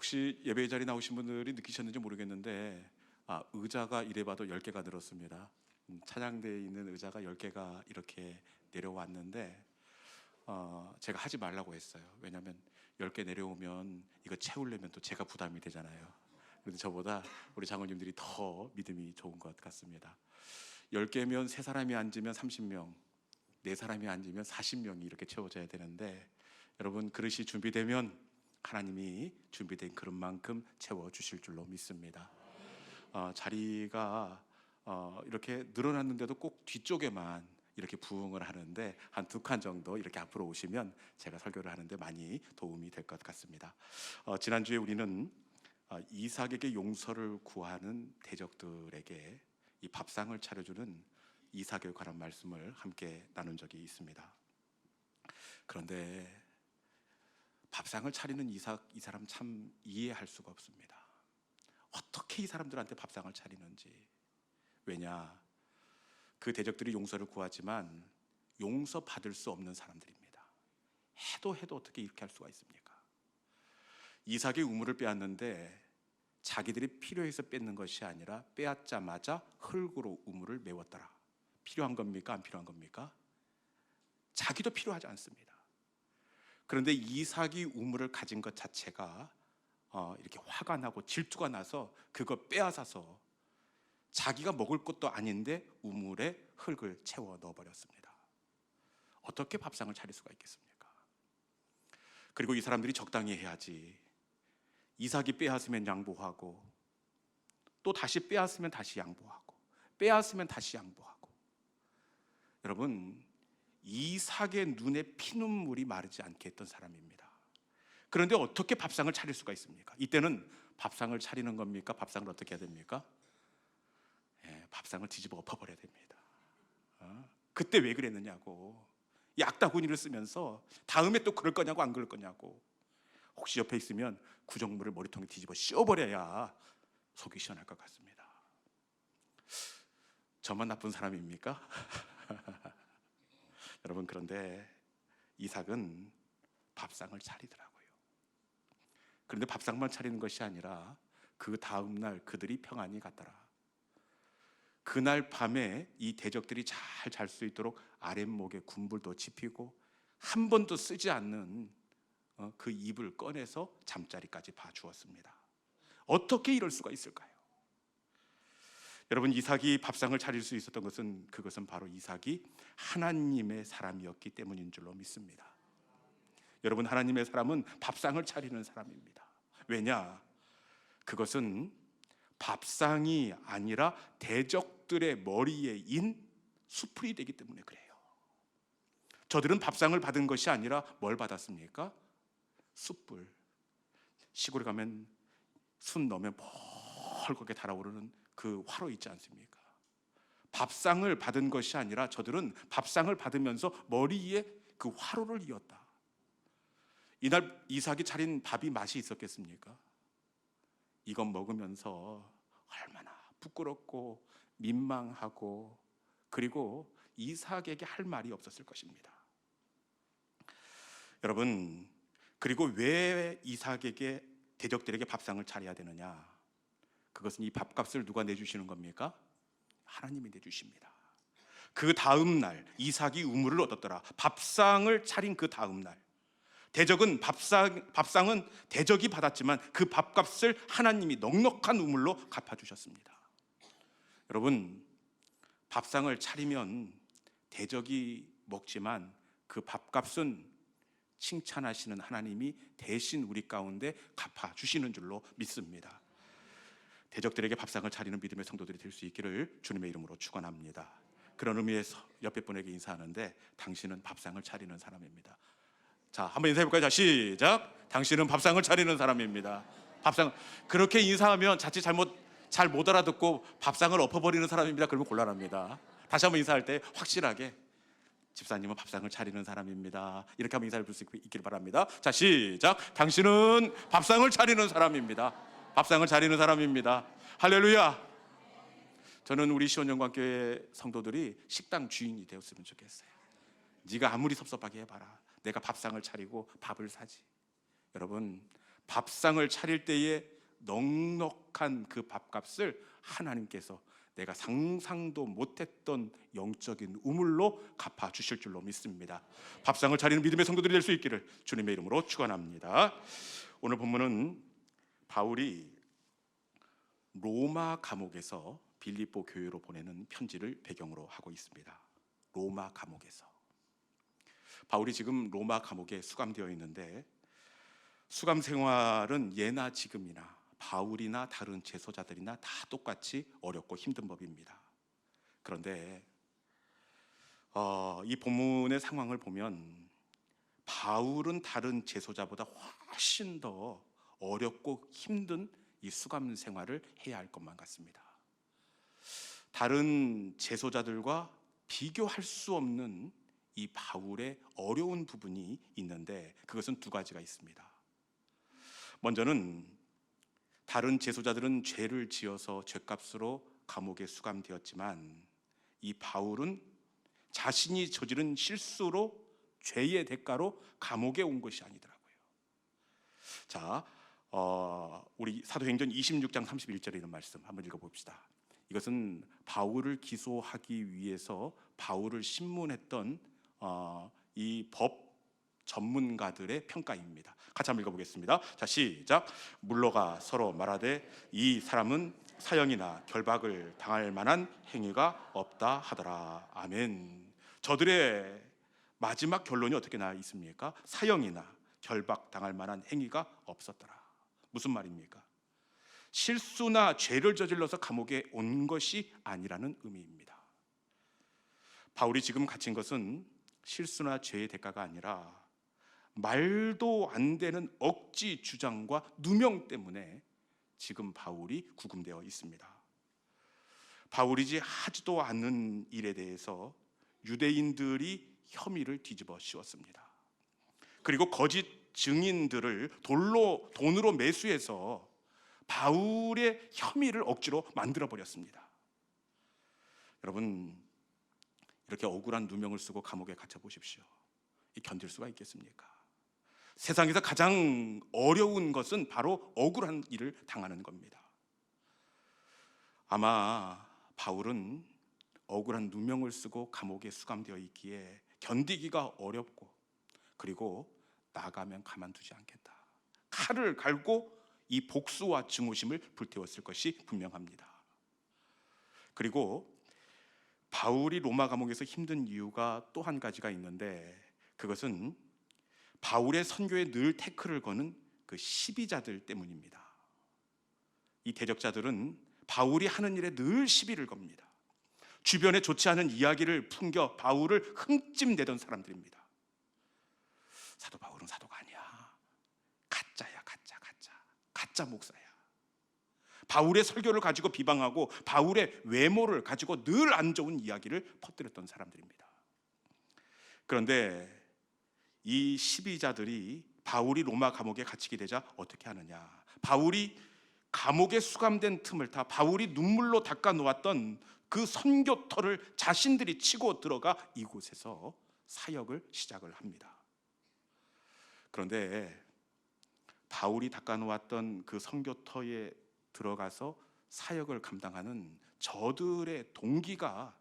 혹시 예배 자리에 나오신 분들이 느끼셨는지 모르겠는데 의자가 이래봐도 10개가 늘었습니다. 찬양대에 있는 의자가 10개가 이렇게 내려왔는데 제가 하지 말라고 했어요. 왜냐하면 10개 내려오면 이거 채우려면 또 제가 부담이 되잖아요. 그런데 저보다 우리 장로님들이 더 믿음이 좋은 것 같습니다. 10개면 3사람이 앉으면 30명, 4사람이 앉으면 40명이 이렇게 채워져야 되는데, 여러분 그릇이 준비되면 하나님이 준비된 그릇만큼 채워주실 줄로 믿습니다. 자리가 이렇게 늘어났는데도 꼭 뒤쪽에만 이렇게 부응을 하는데, 한 2칸 정도 이렇게 앞으로 오시면 제가 설교를 하는데 많이 도움이 될 것 같습니다. 지난주에 우리는 이삭에게 용서를 구하는 대적들에게 이 밥상을 차려주는 이삭에 관한 말씀을 함께 나눈 적이 있습니다. 그런데 밥상을 차리는 이삭, 이 사람 참 이해할 수가 없습니다. 어떻게 이 사람들한테 밥상을 차리는지. 왜냐, 그 대적들이 용서를 구하지만 용서받을 수 없는 사람들입니다. 해도 어떻게 이렇게 할 수가 있습니까? 이삭의 우물을 빼앗는데 자기들이 필요해서 뺏는 것이 아니라 빼앗자마자 흙으로 우물을 메웠더라. 필요한 겁니까? 안 필요한 겁니까? 자기도 필요하지 않습니다. 그런데 이삭이 우물을 가진 것 자체가 이렇게 화가 나고 질투가 나서 그거 빼앗아서 자기가 먹을 것도 아닌데 우물에 흙을 채워 넣어버렸습니다. 어떻게 밥상을 차릴 수가 있겠습니까? 그리고 이 사람들이 적당히 해야지. 이삭이 빼앗으면 양보하고, 또 다시 빼앗으면 다시 양보하고, 빼앗으면 다시 양보하고. 여러분, 이삭의 눈에 피눈물이 마르지 않게 했던 사람입니다. 그런데 어떻게 밥상을 차릴 수가 있습니까? 이때는 밥상을 차리는 겁니까? 밥상을 어떻게 해야 됩니까? 밥상을 뒤집어 엎어버려야 됩니다. 그때 왜 그랬느냐고. 약다구니를 쓰면서 다음에 또 그럴 거냐고 안 그럴 거냐고. 혹시 옆에 있으면 구정물을 머리통에 뒤집어 씌워버려야 속이 시원할 것 같습니다. 저만 나쁜 사람입니까? 여러분, 그런데 이삭은 밥상을 차리더라고요. 그런데 밥상만 차리는 것이 아니라 그 다음날 그들이 평안히 갔더라. 그날 밤에 이 대적들이 잘 잘 수 있도록 아랫목에 군불도 지피고 한 번도 쓰지 않는 그 이불 꺼내서 잠자리까지 봐주었습니다. 어떻게 이럴 수가 있을까요? 여러분, 이삭이 밥상을 차릴 수 있었던 것은, 그것은 바로 이삭이 하나님의 사람이었기 때문인 줄로 믿습니다. 여러분, 하나님의 사람은 밥상을 차리는 사람입니다. 왜냐? 그것은 밥상이 아니라 대적들의 머리에 인 수풀이 되기 때문에 그래요. 저들은 밥상을 받은 것이 아니라 뭘 받았습니까? 숯불. 시골에 가면 숯 넣으면 펄겋게 달아오르는 그 화로 있지 않습니까? 밥상을 받은 것이 아니라 저들은 밥상을 받으면서 머리에 그 화로를 이었다. 이날 이삭이 차린 밥이 맛이 있었겠습니까? 이건 먹으면서 얼마나 부끄럽고 민망하고, 그리고 이삭에게 할 말이 없었을 것입니다. 여러분, 그리고 왜 이삭에게, 대적들에게 밥상을 차려야 되느냐? 그것은 이 밥값을 누가 내주시는 겁니까? 하나님이 내주십니다. 그 다음 날 이삭이 우물을 얻었더라. 밥상을 차린 그 다음 날 대적은 밥상은 대적이 받았지만 그 밥값을 하나님이 넉넉한 우물로 갚아주셨습니다. 여러분, 밥상을 차리면 대적이 먹지만 그 밥값은 칭찬하시는 하나님이 대신 우리 가운데 갚아주시는 줄로 믿습니다. 대적들에게 밥상을 차리는 믿음의 성도들이 될 수 있기를 주님의 이름으로 축원합니다. 그런 의미에서 옆에 분에게 인사하는데, 당신은 밥상을 차리는 사람입니다. 자, 한번 인사해볼까요? 자, 시작. 당신은 밥상을 차리는 사람입니다. 밥상. 그렇게 인사하면 자칫 잘 못 알아듣고 밥상을 엎어버리는 사람입니다. 그러면 곤란합니다. 다시 한번 인사할 때 확실하게, 집사님은 밥상을 차리는 사람입니다. 이렇게 한번 인사를 볼 수 있기를 바랍니다. 자, 시작. 당신은 밥상을 차리는 사람입니다. 밥상을 차리는 사람입니다. 할렐루야. 저는 우리 시온영광교회 성도들이 식당 주인이 되었으면 좋겠어요. 네가 아무리 섭섭하게 해봐라, 내가 밥상을 차리고 밥을 사지. 여러분, 밥상을 차릴 때에 넉넉한 그 밥값을 하나님께서 내가 상상도 못했던 영적인 우물로 갚아주실 줄로 믿습니다. 밥상을 차리는 믿음의 성도들이 될 수 있기를 주님의 이름으로 축원합니다. 오늘 본문은 바울이 로마 감옥에서 빌립보 교회로 보내는 편지를 배경으로 하고 있습니다. 로마 감옥에서 바울이 지금 로마 감옥에 수감되어 있는데, 수감 생활은 예나 지금이나 바울이나 다른 제소자들이나 다 똑같이 어렵고 힘든 법입니다. 그런데 이 본문의 상황을 보면 바울은 다른 제소자보다 훨씬 더 어렵고 힘든 이 수감 생활을 해야 할 것만 같습니다. 다른 제소자들과 비교할 수 없는 이 바울의 어려운 부분이 있는데, 그것은 두 가지가 있습니다. 먼저는 다른 제소자들은 죄를 지어서 죄값으로 감옥에 수감되었지만, 이 바울은 자신이 저지른 실수로 죄의 대가로 감옥에 온 것이 아니더라고요. 자, 우리 사도행전 26장 31절에 있는 말씀 한번 읽어봅시다. 이것은 바울을 기소하기 위해서 바울을 신문했던 이 법 전문가들의 평가입니다. 같이 한번 읽어보겠습니다. 자, 시작. 물러가 서로 말하되 이 사람은 사형이나 결박을 당할 만한 행위가 없다 하더라. 아멘. 저들의 마지막 결론이 어떻게 나 있습니까? 사형이나 결박 당할 만한 행위가 없었더라. 무슨 말입니까? 실수나 죄를 저질러서 감옥에 온 것이 아니라는 의미입니다. 바울이 지금 갇힌 것은 실수나 죄의 대가가 아니라 말도 안 되는 억지 주장과 누명 때문에 지금 바울이 구금되어 있습니다. 바울이지 하지도 않는 일에 대해서 유대인들이 혐의를 뒤집어 씌웠습니다. 그리고 거짓 증인들을 돈으로 매수해서 바울의 혐의를 억지로 만들어 버렸습니다. 여러분, 이렇게 억울한 누명을 쓰고 감옥에 갇혀 보십시오. 견딜 수가 있겠습니까? 세상에서 가장 어려운 것은 바로 억울한 일을 당하는 겁니다. 아마 바울은 억울한 누명을 쓰고 감옥에 수감되어 있기에 견디기가 어렵고, 그리고 나가면 가만두지 않겠다, 칼을 갈고 이 복수와 증오심을 불태웠을 것이 분명합니다. 그리고 바울이 로마 감옥에서 힘든 이유가 또 한 가지가 있는데, 그것은 바울의 선교에 늘 태클을 거는 그 시비자들 때문입니다. 이 대적자들은 바울이 하는 일에 늘 시비를 겁니다. 주변에 좋지 않은 이야기를 풍겨 바울을 흠집내던 사람들입니다. 사도 바울은 사도가 아니야, 가짜야, 가짜 목사야. 바울의 설교를 가지고 비방하고 바울의 외모를 가지고 늘 안 좋은 이야기를 퍼뜨렸던 사람들입니다. 그런데 이 시비자들이 바울이 로마 감옥에 갇히게 되자 어떻게 하느냐, 바울이 감옥에 수감된 틈을 타 바울이 눈물로 닦아 놓았던 그 선교터를 자신들이 치고 들어가 이곳에서 사역을 시작을 합니다. 그런데 바울이 닦아 놓았던 그 선교터에 들어가서 사역을 감당하는 저들의 동기가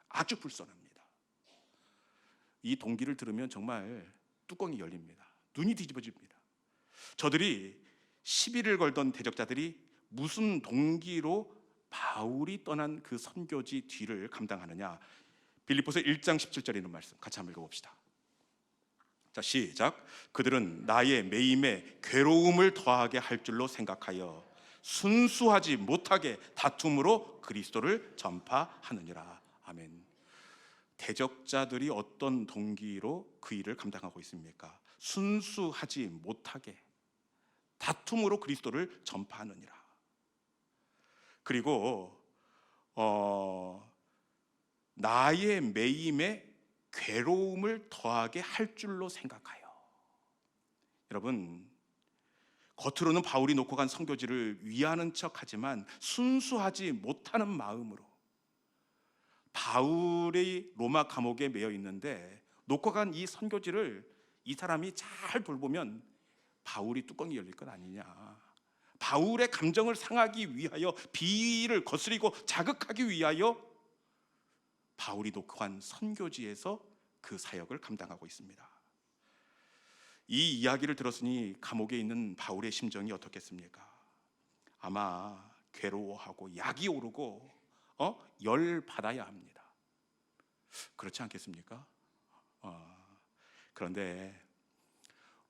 아주 불손합니다. 이 동기를 들으면 정말 뚜껑이 열립니다. 눈이 뒤집어집니다. 저들이 시비를 걸던 대적자들이 무슨 동기로 바울이 떠난 그 선교지 뒤를 감당하느냐, 빌립보서 1장 17절에 있는 말씀 같이 한번 읽어봅시다. 자, 시작. 그들은 나의 매임에 괴로움을 더하게 할 줄로 생각하여 순수하지 못하게 다툼으로 그리스도를 전파하느니라. 아멘. 대적자들이 어떤 동기로 그 일을 감당하고 있습니까? 순수하지 못하게 다툼으로 그리스도를 전파하느니라. 그리고 나의 매임에 괴로움을 더하게 할 줄로 생각하여. 여러분, 겉으로는 바울이 놓고 간 선교지를 위하는 척하지만 순수하지 못하는 마음으로, 바울이 로마 감옥에 매여 있는데 놓고 간 이 선교지를 이 사람이 잘 돌보면 바울이 뚜껑이 열릴 것 아니냐. 바울의 감정을 상하기 위하여, 비위를 거스리고 자극하기 위하여 바울이 녹화한 선교지에서 그 사역을 감당하고 있습니다. 이 이야기를 들었으니 감옥에 있는 바울의 심정이 어떻겠습니까? 아마 괴로워하고 약이 오르고 열 받아야 합니다. 그렇지 않겠습니까? 그런데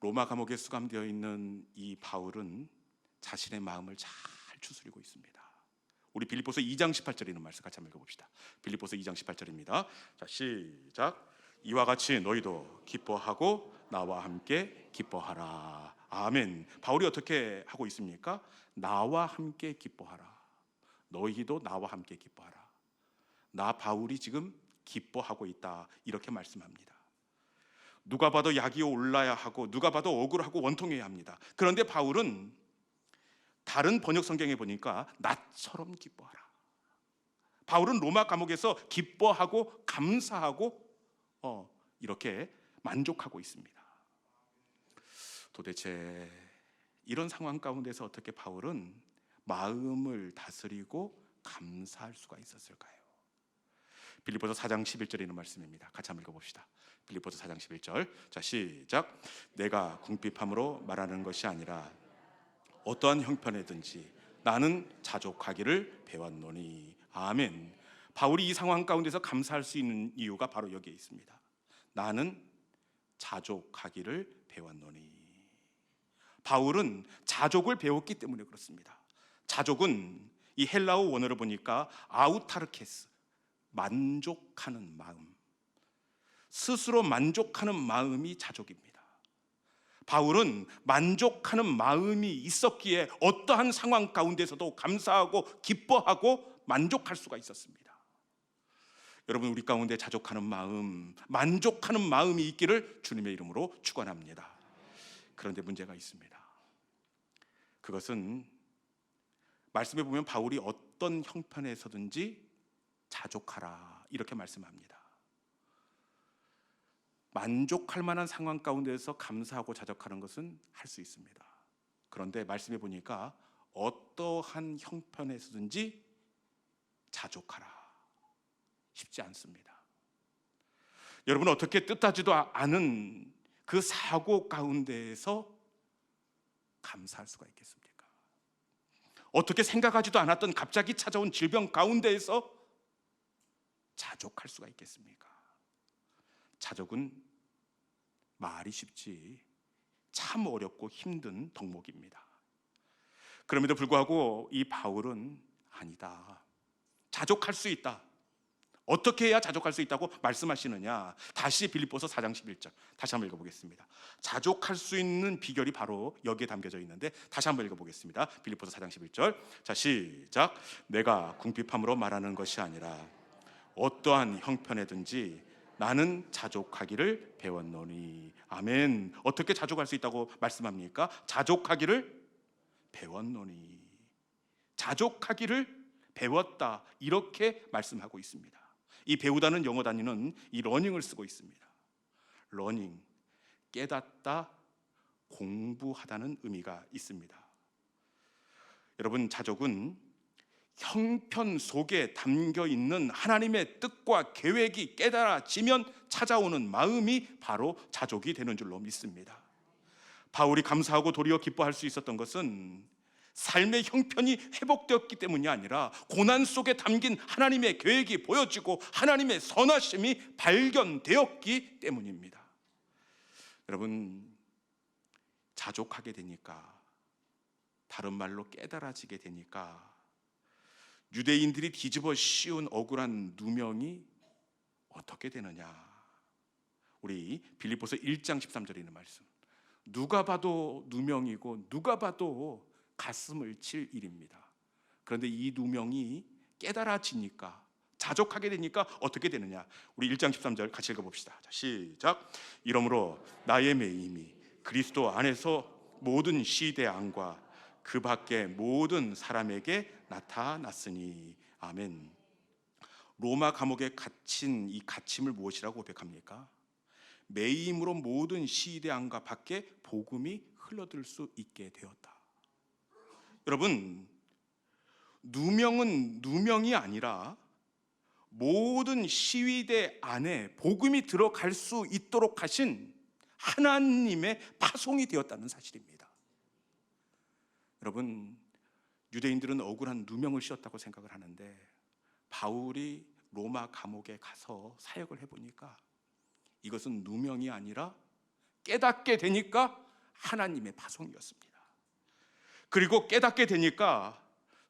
로마 감옥에 수감되어 있는 이 바울은 자신의 마음을 잘 추스리고 있습니다. 우리 빌립보서 2장 18절에 있는 말씀 같이 한번 읽어봅시다. 빌립보서 2장 18절입니다. 자, 시작. 이와 같이 너희도 기뻐하고 나와 함께 기뻐하라. 아멘. 바울이 어떻게 하고 있습니까? 나와 함께 기뻐하라. 너희도 나와 함께 기뻐하라. 나 바울이 지금 기뻐하고 있다, 이렇게 말씀합니다. 누가 봐도 약이 올라야 하고 누가 봐도 억울하고 원통해야 합니다. 그런데 바울은 다른 번역 성경에 보니까 나처럼 기뻐하라. 바울은 로마 감옥에서 기뻐하고 감사하고 이렇게 만족하고 있습니다. 도대체 이런 상황 가운데서 어떻게 바울은 마음을 다스리고 감사할 수가 있었을까요? 빌립보서 4장 11절에 있는 말씀입니다. 같이 한번 읽어봅시다. 빌립보서 4장 11절. 자, 시작. 내가 궁핍함으로 말하는 것이 아니라 어떠한 형편에든지 나는 자족하기를 배웠노니. 아멘. 바울이 이 상황 가운데서 감사할 수 있는 이유가 바로 여기에 있습니다. 나는 자족하기를 배웠노니. 바울은 자족을 배웠기 때문에 그렇습니다. 자족은 이 헬라어 원어를 보니까 아우타르케스, 만족하는 마음, 스스로 만족하는 마음이 자족입니다. 바울은 만족하는 마음이 있었기에 어떠한 상황 가운데서도 감사하고 기뻐하고 만족할 수가 있었습니다. 여러분, 우리 가운데 자족하는 마음, 만족하는 마음이 있기를 주님의 이름으로 축원합니다. 그런데 문제가 있습니다. 그것은 말씀에 보면 바울이 어떤 형편에서든지 자족하라, 이렇게 말씀합니다. 만족할 만한 상황 가운데서 감사하고 자족하는 것은 할 수 있습니다. 그런데 말씀해 보니까 어떠한 형편에서든지 자족하라, 쉽지 않습니다. 여러분, 어떻게 뜻하지도 않은 그 사고 가운데에서 감사할 수가 있겠습니까? 어떻게 생각하지도 않았던 갑자기 찾아온 질병 가운데에서 자족할 수가 있겠습니까? 자족은 말이 쉽지 참 어렵고 힘든 덕목입니다. 그럼에도 불구하고 이 바울은 아니다, 자족할 수 있다. 어떻게 해야 자족할 수 있다고 말씀하시느냐? 다시 빌립보서 4장 11절 다시 한번 읽어보겠습니다. 자족할 수 있는 비결이 바로 여기에 담겨져 있는데 다시 한번 읽어보겠습니다. 빌립보서 4장 11절. 자, 시작. 내가 궁핍함으로 말하는 것이 아니라 어떠한 형편에든지 나는 자족하기를 배웠노니. 아멘. 어떻게 자족할 수 있다고 말씀합니까? 자족하기를 배웠노니. 자족하기를 배웠다, 이렇게 말씀하고 있습니다. 이 배우다는 영어 단위는 이 러닝을 쓰고 있습니다. 러닝, 깨닫다, 공부하다는 의미가 있습니다. 여러분, 자족은 형편 속에 담겨 있는 하나님의 뜻과 계획이 깨달아지면 찾아오는 마음이 바로 자족이 되는 줄로 믿습니다. 바울이 감사하고 도리어 기뻐할 수 있었던 것은 삶의 형편이 회복되었기 때문이 아니라 고난 속에 담긴 하나님의 계획이 보여지고 하나님의 선하심이 발견되었기 때문입니다. 여러분, 자족하게 되니까, 다른 말로 깨달아지게 되니까 유대인들이 뒤집어 씌운 억울한 누명이 어떻게 되느냐? 우리 빌립보서 1장 13절에 있는 말씀, 누가 봐도 누명이고 누가 봐도 가슴을 칠 일입니다. 그런데 이 누명이 깨달아지니까, 자족하게 되니까 어떻게 되느냐? 우리 1장 13절 같이 읽어봅시다. 자, 시작. 이러므로 나의 매임이 그리스도 안에서 모든 시대안과 그 밖에 모든 사람에게 나타났으니. 아멘. 로마 감옥에 갇힌 이 갇힘을 무엇이라고 고백합니까? 매임으로 모든 시대안과 밖에 복음이 흘러들 수 있게 되었다. 여러분, 누명은 누명이 아니라 모든 시위대 안에 복음이 들어갈 수 있도록 하신 하나님의 파송이 되었다는 사실입니다. 여러분, 유대인들은 억울한 누명을 씌웠다고 생각을 하는데 바울이 로마 감옥에 가서 사역을 해보니까 이것은 누명이 아니라 깨닫게 되니까 하나님의 파송이었습니다. 그리고 깨닫게 되니까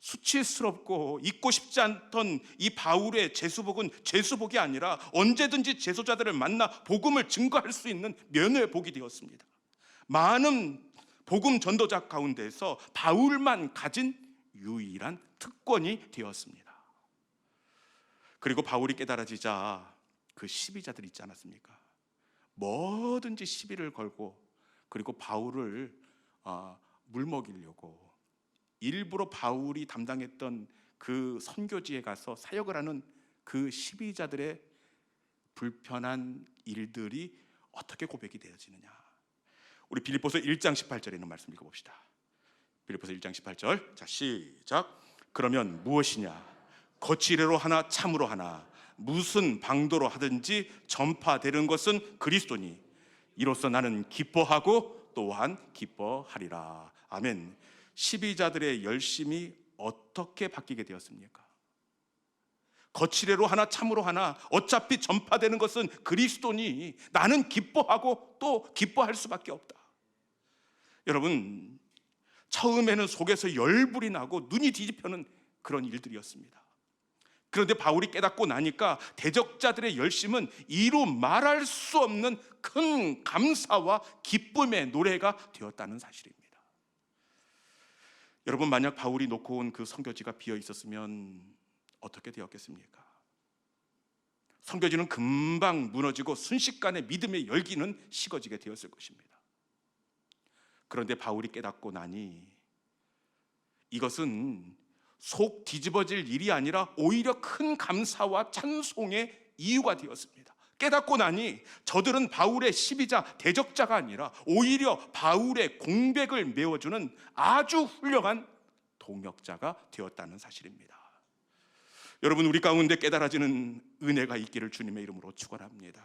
수치스럽고 잊고 싶지 않던 이 바울의 제수복은 제수복이 아니라 언제든지 제소자들을 만나 복음을 증거할 수 있는 면회복이 되었습니다. 많은 복음 전도자 가운데서 바울만 가진 유일한 특권이 되었습니다. 그리고 바울이 깨달아지자 그 시비자들 있지 않았습니까? 뭐든지 시비를 걸고 그리고 바울을 물먹이려고 일부러 바울이 담당했던 그 선교지에 가서 사역을 하는 그 시비자들의 불편한 일들이 어떻게 고백이 되어지느냐. 우리 빌립보서 1장 18절에 있는 말씀 읽어봅시다. 빌립보서 1장 18절. 자, 시작. 그러면 무엇이냐? 거칠애로 하나 참으로 하나 무슨 방도로 하든지 전파되는 것은 그리스도니 이로써 나는 기뻐하고 또한 기뻐하리라. 아멘. 시비자들의 열심이 어떻게 바뀌게 되었습니까? 거칠애로 하나 참으로 하나 어차피 전파되는 것은 그리스도니 나는 기뻐하고 또 기뻐할 수밖에 없다. 여러분, 처음에는 속에서 열불이 나고 눈이 뒤집혀는 그런 일들이었습니다. 그런데 바울이 깨닫고 나니까 대적자들의 열심은 이루 말할 수 없는 큰 감사와 기쁨의 노래가 되었다는 사실입니다. 여러분, 만약 바울이 놓고 온 그 선교지가 비어 있었으면 어떻게 되었겠습니까? 선교지는 금방 무너지고 순식간에 믿음의 열기는 식어지게 되었을 것입니다. 그런데 바울이 깨닫고 나니 이것은 속 뒤집어질 일이 아니라 오히려 큰 감사와 찬송의 이유가 되었습니다. 깨닫고 나니 저들은 바울의 시비자, 대적자가 아니라 오히려 바울의 공백을 메워주는 아주 훌륭한 동역자가 되었다는 사실입니다. 여러분, 우리 가운데 깨달아지는 은혜가 있기를 주님의 이름으로 축원합니다.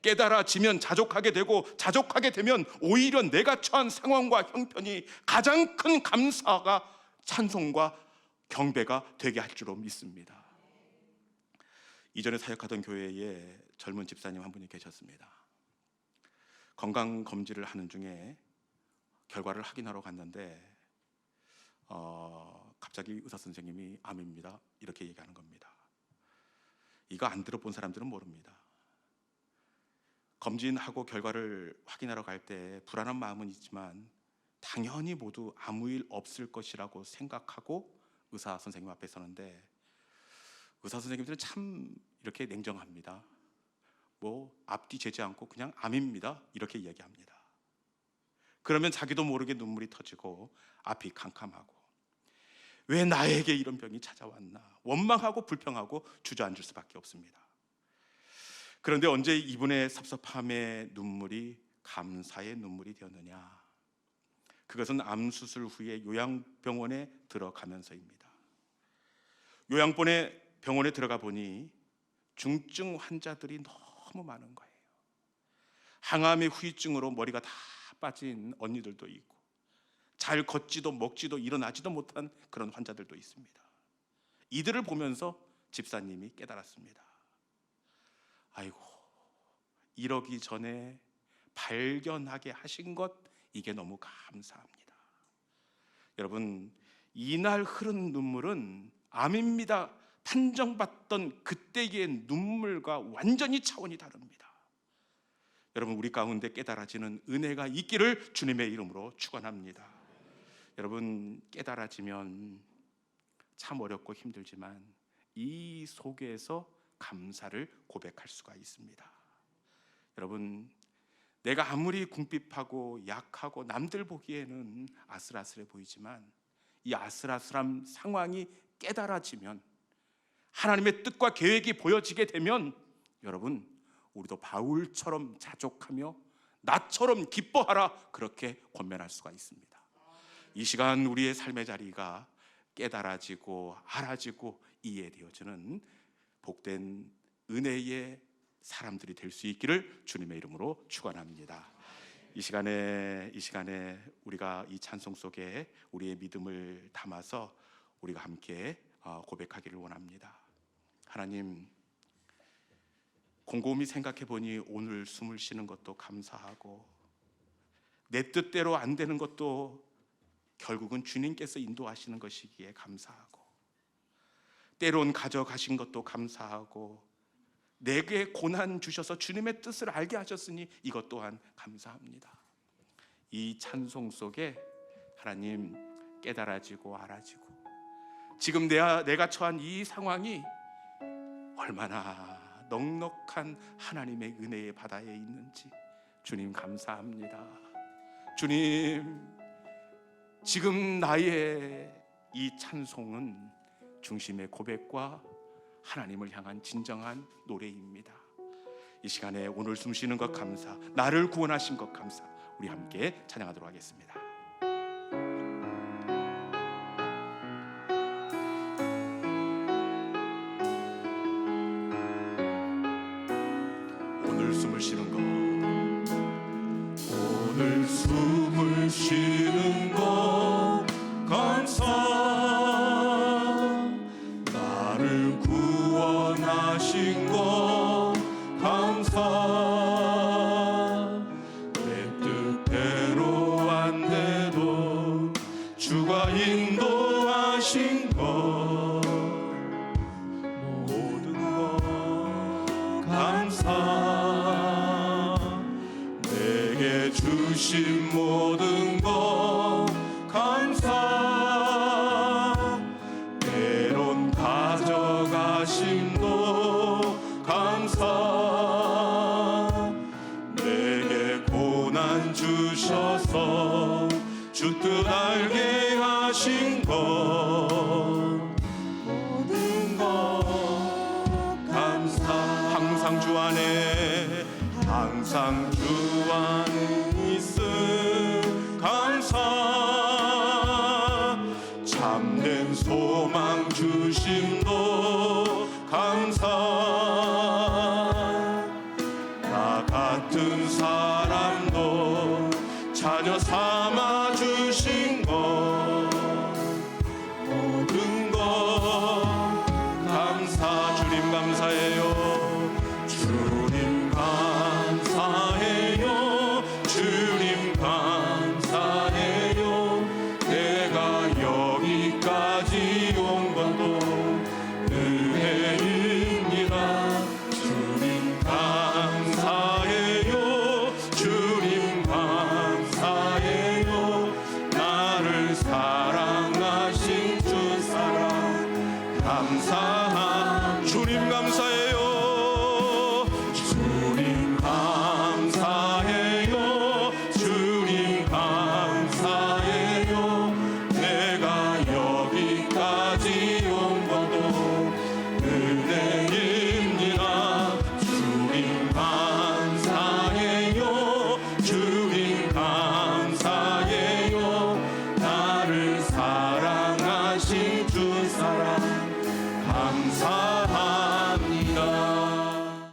깨달아지면 자족하게 되고 자족하게 되면 오히려 내가 처한 상황과 형편이 가장 큰 감사가 찬송과 경배가 되게 할 줄로 믿습니다. 이전에 사역하던 교회에 젊은 집사님 한 분이 계셨습니다. 건강검진을 하는 중에 결과를 확인하러 갔는데 갑자기 의사 선생님이 암입니다 이렇게 얘기하는 겁니다. 이거 안 들어본 사람들은 모릅니다. 검진하고 결과를 확인하러 갈 때 불안한 마음은 있지만 당연히 모두 아무 일 없을 것이라고 생각하고 의사 선생님 앞에 서는데 의사 선생님들은 참 이렇게 냉정합니다. 뭐 앞뒤 재지 않고 그냥 암입니다 이렇게 이야기합니다. 그러면 자기도 모르게 눈물이 터지고 앞이 캄캄하고 왜 나에게 이런 병이 찾아왔나 원망하고 불평하고 주저앉을 수밖에 없습니다. 그런데 언제 이분의 섭섭함의 눈물이 감사의 눈물이 되었느냐? 그것은 암 수술 후에 요양병원에 들어가면서입니다. 병원에 들어가 보니 중증 환자들이 너무 많은 거예요. 항암의 후유증으로 머리가 다 빠진 언니들도 있고 잘 걷지도 먹지도 일어나지도 못한 그런 환자들도 있습니다. 이들을 보면서 집사님이 깨달았습니다. 아이고, 이러기 전에 발견하게 하신 것 이게 너무 감사합니다. 여러분, 이날 흐른 눈물은 암입니다 판정받던 그때의 눈물과 완전히 차원이 다릅니다. 여러분, 우리 가운데 깨달아지는 은혜가 있기를 주님의 이름으로 축원합니다. 여러분, 깨달아지면 참 어렵고 힘들지만 이 속에서 감사를 고백할 수가 있습니다. 여러분, 내가 아무리 궁핍하고 약하고 남들 보기에는 아슬아슬해 보이지만 이 아슬아슬한 상황이 깨달아지면 하나님의 뜻과 계획이 보여지게 되면 여러분, 우리도 바울처럼 자족하며 나처럼 기뻐하라, 그렇게 권면할 수가 있습니다. 이 시간 우리의 삶의 자리가 깨달아지고 알아지고 이해되어지는 복된 은혜의 사람들이 될 수 있기를 주님의 이름으로 축원합니다. 이 시간에 우리가 이 찬송 속에 우리의 믿음을 담아서 우리가 함께 고백하기를 원합니다. 하나님, 곰곰이 생각해 보니 오늘 숨을 쉬는 것도 감사하고 내 뜻대로 안 되는 것도 결국은 주님께서 인도하시는 것이기에 감사하고, 때론 가져가신 것도 감사하고, 내게 고난 주셔서 주님의 뜻을 알게 하셨으니 이것 또한 감사합니다. 이 찬송 속에 하나님 깨달아지고 알아지고, 지금 내가 처한 이 상황이 얼마나 넉넉한 하나님의 은혜의 바다에 있는지 주님 감사합니다. 주님, 지금 나의 이 찬송은 중심의 고백과 하나님을 향한 진정한 노래입니다. 이 시간에 오늘 숨쉬는 것 감사, 나를 구원하신 것 감사, 우리 함께 찬양하도록 하겠습니다. 오늘 숨을 쉬는 것, 오늘 숨을 쉬는 것 감사, 나를 구원하신 것 감사, 내 뜻대로 안 돼도 주가 인도하신 것 모든 것 감사, 내게 주신 모든 것 감사, 때론 가져가심도 감사, 내게 고난 주셔서 주 뜻 알게 하신 것 모든 것 감사, 항상 주 안에, 항상 주 안에 있음 감사, 참된 소망 주심도 감사,